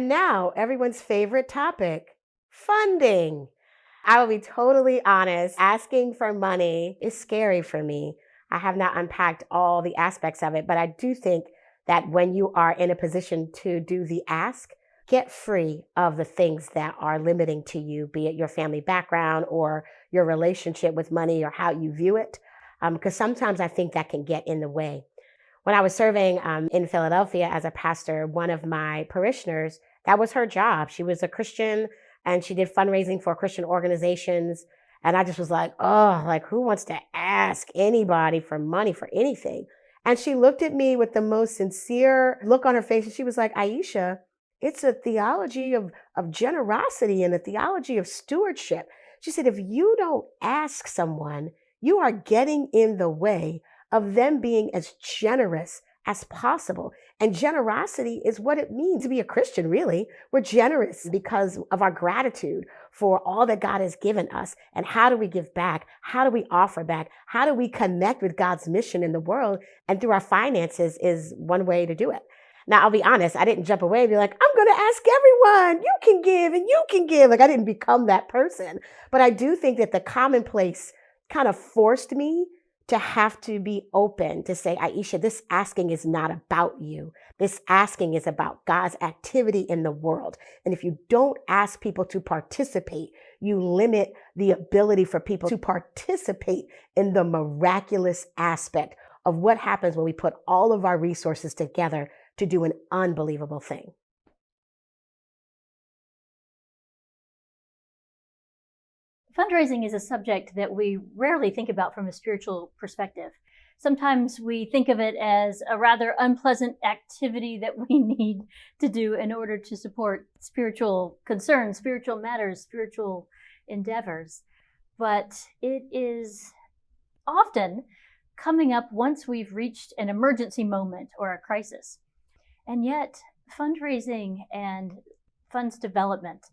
And now everyone's favorite topic, funding. I will be totally honest, asking for money is scary for me. I have not unpacked all the aspects of it, but I do think that when you are in a position to do the ask, get free of the things that are limiting to you, be it your family background or your relationship with money or how you view it. Because sometimes I think that can get in the way. When I was serving in Philadelphia as a pastor, one of my parishioners, that was her job. She was a Christian and she did fundraising for Christian organizations. And I just was like, oh, like who wants to ask anybody for money for anything? And she looked at me with the most sincere look on her face. And she was like, Aisha, it's a theology of generosity and a theology of stewardship. She said, if you don't ask someone, you are getting in the way of them being as generous as possible. And generosity is what it means to be a Christian, really. We're generous because of our gratitude for all that God has given us. And how do we give back? How do we offer back? How do we connect with God's mission in the world? And through our finances is one way to do it. Now, I'll be honest, I didn't jump away and be like, I'm going to ask everyone, you can give and you can give. Like I didn't become that person. But I do think that the commonplace kind of forced me to have to be open to say, Aisha, this asking is not about you. This asking is about God's activity in the world. And if you don't ask people to participate, you limit the ability for people to participate in the miraculous aspect of what happens when we put all of our resources together to do an unbelievable thing. Fundraising is a subject that we rarely think about from a spiritual perspective. Sometimes we think of it as a rather unpleasant activity that we need to do in order to support spiritual concerns, spiritual matters, spiritual endeavors. But it is often coming up once we've reached an emergency moment or a crisis. And yet, fundraising and funds development,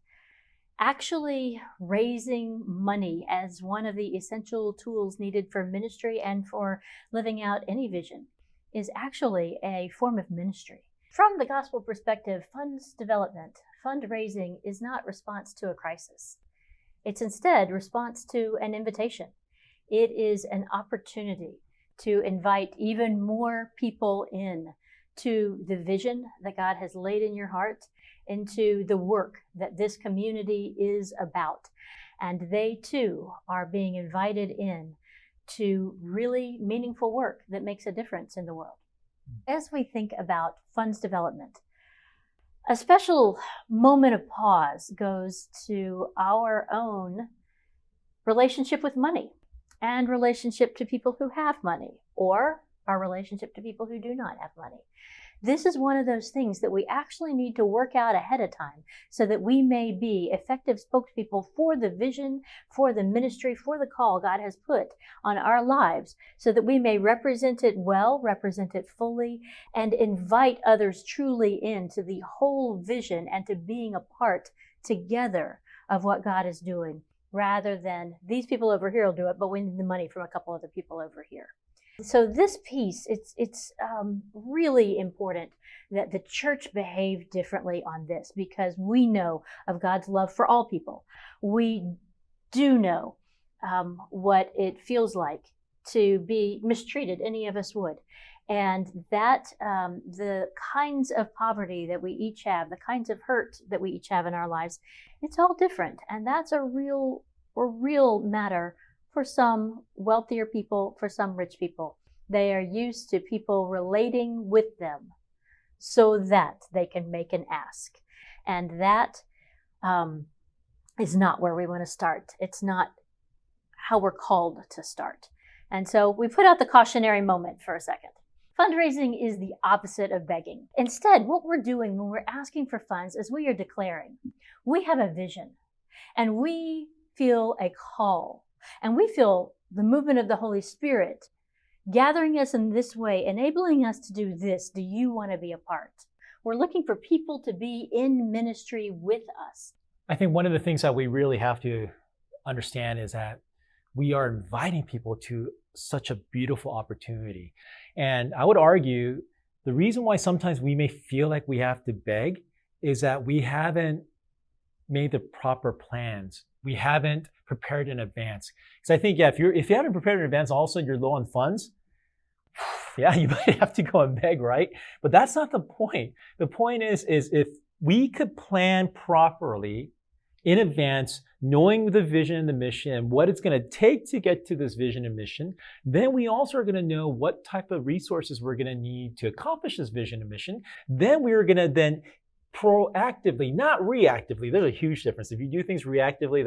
actually raising money as one of the essential tools needed for ministry and for living out any vision, is actually a form of ministry. From the gospel perspective, funds development, fundraising is not response to a crisis. It's instead response to an invitation. It is an opportunity to invite even more people in to the vision that God has laid in your heart, into the work that this community is about. And they too are being invited in to really meaningful work that makes a difference in the world. As we think about funds development, a special moment of pause goes to our own relationship with money and relationship to people who have money, or our relationship to people who do not have money. This is one of those things that we actually need to work out ahead of time so that we may be effective spokespeople for the vision, for the ministry, for the call God has put on our lives, so that we may represent it well, represent it fully, and invite others truly into the whole vision and to being a part together of what God is doing, rather than these people over here will do it, but we need the money from a couple other people over here. So this piece, it's really important that the church behave differently on this, because we know of God's love for all people. We do know what it feels like to be mistreated. Any of us would. And that the kinds of poverty that we each have, the kinds of hurt that we each have in our lives, it's all different. And that's a real matter for some wealthier people, for some rich people. They are used to people relating with them so that they can make an ask. And that is not where we want to start. It's not how we're called to start. And so we put out the cautionary moment for a second. Fundraising is the opposite of begging. Instead, what we're doing when we're asking for funds is we are declaring, we have a vision and we feel a call. And we feel the movement of the Holy Spirit gathering us in this way, enabling us to do this. Do you want to be a part? We're looking for people to be in ministry with us. I think one of the things that we really have to understand is that we are inviting people to such a beautiful opportunity. And I would argue the reason why sometimes we may feel like we have to beg is that we haven't made the proper plans. We haven't prepared in advance. Because I think, if you haven't prepared in advance, all of a sudden you're low on funds. Yeah, you might have to go and beg, right? But that's not the point. The point is if we could plan properly in advance, knowing the vision and the mission and what it's going to take to get to this vision and mission, then we also are going to know what type of resources we're going to need to accomplish this vision and mission. Then we are going to then proactively, not reactively. There's a huge difference. If you do things reactively,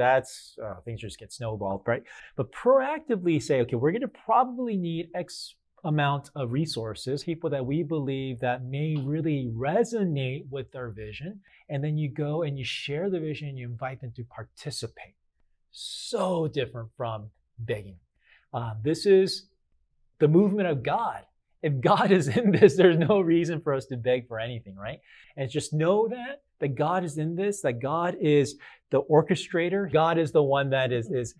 things just get snowballed, right? But proactively say, okay, we're going to probably need X amount of resources, people that we believe that may really resonate with our vision. And then you go and you share the vision and you invite them to participate. So different from begging. This is the movement of God. If God is in this, there's no reason for us to beg for anything, right? And just know that God is in this, that God is the orchestrator. God is the one that is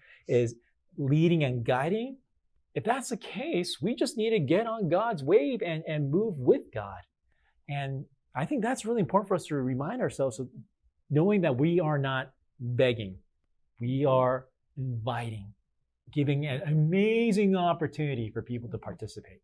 leading and guiding. If that's the case, we just need to get on God's wave and move with God. And I think that's really important for us to remind ourselves of knowing that we are not begging. We are inviting, giving an amazing opportunity for people to participate.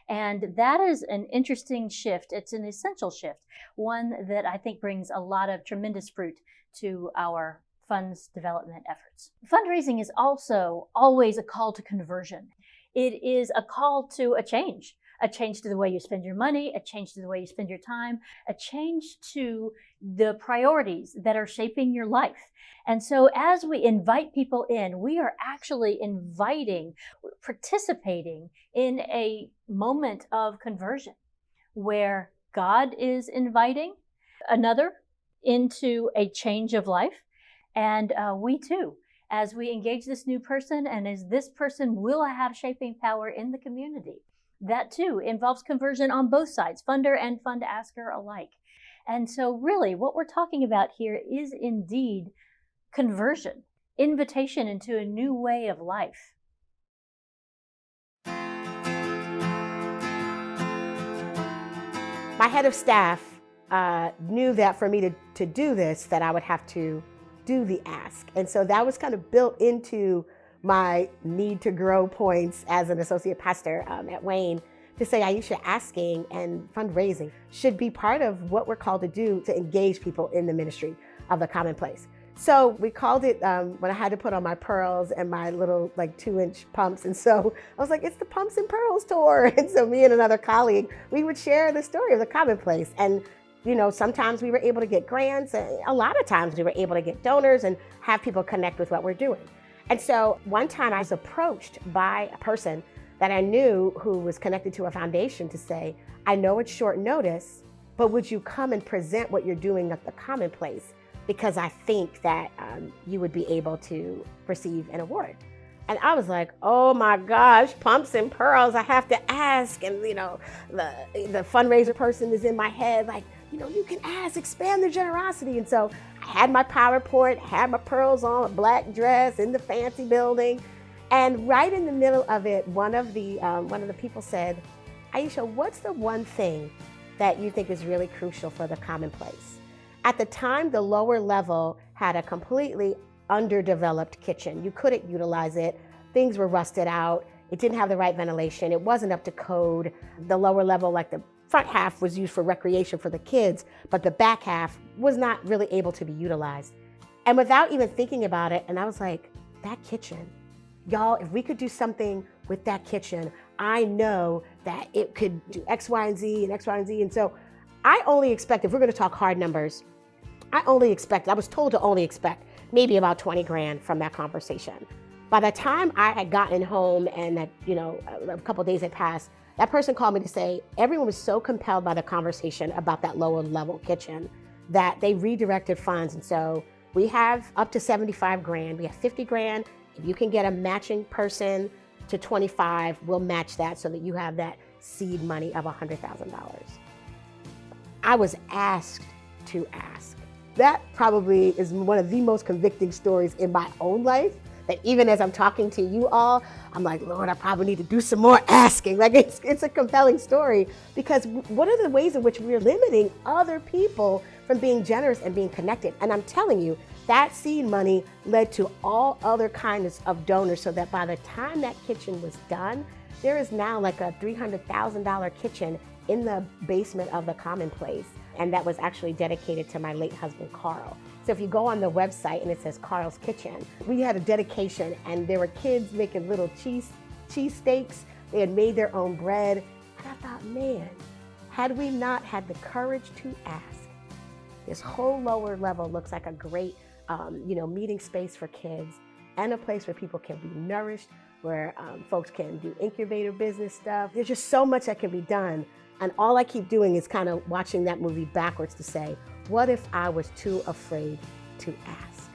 And that is an interesting shift. It's an essential shift, one that I think brings a lot of tremendous fruit to our funds development efforts. Fundraising is also always a call to conversion. It is a call to a change to the way you spend your money, a change to the way you spend your time, a change to the priorities that are shaping your life. And so as we invite people in, we are actually participating in a moment of conversion where God is inviting another into a change of life. And we too, as we engage this new person and as this person will have shaping power in the community. That too involves conversion on both sides, funder and fund asker alike. And so really what we're talking about here is indeed conversion, invitation into a new way of life. My head of staff knew that for me to do this, that I would have to do the ask. And so that was kind of built into my need to grow points as an associate pastor at Wayne, to say, Aisha, asking and fundraising should be part of what we're called to do to engage people in the ministry of the commonplace. So we called it, when I had to put on my pearls and my little 2-inch pumps. And so I was like, it's the Pumps and Pearls tour. And so me and another colleague, we would share the story of the commonplace. And sometimes we were able to get grants, and a lot of times we were able to get donors and have people connect with what we're doing. And so one time I was approached by a person that I knew who was connected to a foundation to say, I know it's short notice, but would you come and present what you're doing at the commonplace? Because I think that you would be able to receive an award. And I was like, oh my gosh, Pumps and Pearls, I have to ask. And the fundraiser person is in my head, you can ask, expand the generosity. And so I had my PowerPoint, had my pearls on, a black dress in the fancy building. And right in the middle of it, one of the people said, Aisha, what's the one thing that you think is really crucial for the commonplace? At the time, the lower level had a completely underdeveloped kitchen. You couldn't utilize it. Things were rusted out. It didn't have the right ventilation. It wasn't up to code. The lower level, the front half was used for recreation for the kids, but the back half was not really able to be utilized. And without even thinking about it, and I was like, that kitchen, y'all, if we could do something with that kitchen, I know that it could do X, Y, and Z and X, Y, and Z. And so I only expect, if we're gonna talk hard numbers, I was told to only expect maybe about 20 grand from that conversation. By the time I had gotten home and that, a couple of days had passed, that person called me to say everyone was so compelled by the conversation about that lower level kitchen that they redirected funds. And so we have up to 75 grand. We have 50 grand. If you can get a matching person to 25, we'll match that so that you have that seed money of $100,000. I was asked to ask. That probably is one of the most convicting stories in my own life, that even as I'm talking to you all, I'm like, Lord, I probably need to do some more asking. It's a compelling story, because what are the ways in which we're limiting other people from being generous and being connected. And I'm telling you, that seed money led to all other kinds of donors, so that by the time that kitchen was done, there is now like a $300,000 kitchen in the basement of the Commonplace. And that was actually dedicated to my late husband, Carl. So if you go on the website and it says Carl's Kitchen, we had a dedication, and there were kids making little cheese steaks. They had made their own bread. And I thought, man, had we not had the courage to ask, this whole lower level looks like a great meeting space for kids, and a place where people can be nourished, where folks can do incubator business stuff. There's just so much that can be done. And all I keep doing is kind of watching that movie backwards to say, what if I was too afraid to ask?